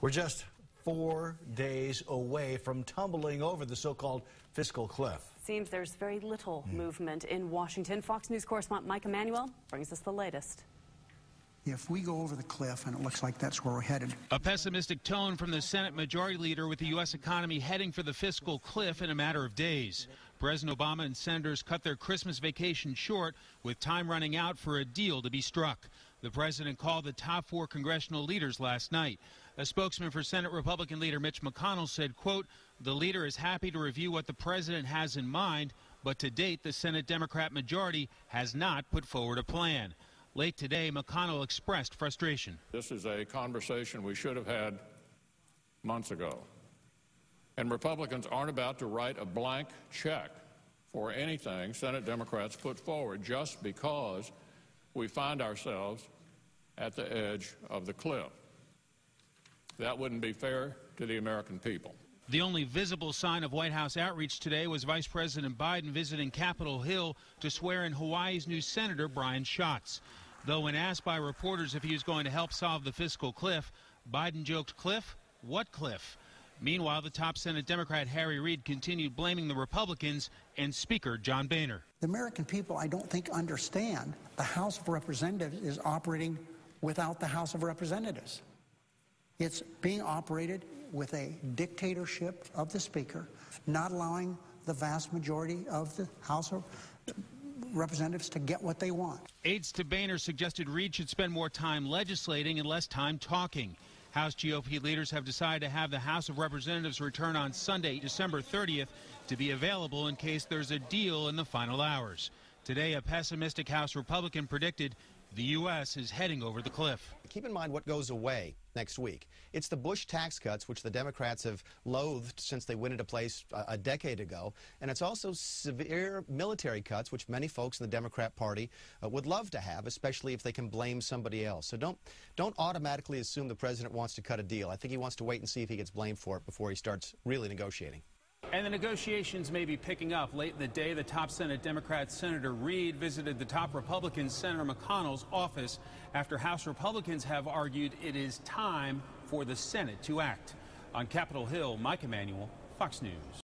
We're just 4 days away from tumbling over the so-called fiscal cliff. Seems there's very little movement in Washington. Fox News correspondent Mike Emanuel brings us the latest. If we go over the cliff, and it looks like that's where we're headed. A pessimistic tone from the Senate Majority Leader with the U.S. economy heading for the fiscal cliff in a matter of days. President Obama and senators cut their Christmas vacation short with time running out for a deal to be struck. The president called the top 4 congressional leaders last night. A spokesman for Senate Republican leader Mitch McConnell said, quote, "The leader is happy to review what the president has in mind, but to date the Senate Democrat majority has not put forward a plan." Late today, McConnell expressed frustration. This is a conversation we should have had months ago. And Republicans aren't about to write a blank check for anything Senate Democrats put forward just because we find ourselves at the edge of the cliff. That wouldn't be fair to the American people. The only visible sign of White House outreach today was Vice President Biden visiting Capitol Hill to swear in Hawaii's new Senator Brian Schatz. Though when asked by reporters if he was going to help solve the fiscal cliff, Biden joked, "Cliff? What cliff?" Meanwhile, the top Senate Democrat Harry Reid continued blaming the Republicans and Speaker John Boehner. The American people, I don't think, understand the House of Representatives is operating without the House of Representatives. It's being operated with a dictatorship of the Speaker, not allowing the vast majority of the House of Representatives to get what they want. Aides to Boehner suggested Reid should spend more time legislating and less time talking. House GOP leaders have decided to have the House of Representatives return on Sunday, December 30th, to be available in case there's a deal in the final hours. Today, a pessimistic House Republican predicted the U.S. is heading over the cliff. Keep in mind what goes away next week. It's the Bush tax cuts, which the Democrats have loathed since they went into place a decade ago. And it's also severe military cuts, which many folks in the Democrat Party would love to have, especially if they can blame somebody else. So don't automatically assume the president wants to cut a deal. I think he wants to wait and see if he gets blamed for it before he starts really negotiating. And the negotiations may be picking up. Late in the day, the top Senate Democrat Senator Reid visited the top Republican Senator McConnell's office after House Republicans have argued it is time for the Senate to act. On Capitol Hill, Mike Emanuel, Fox News.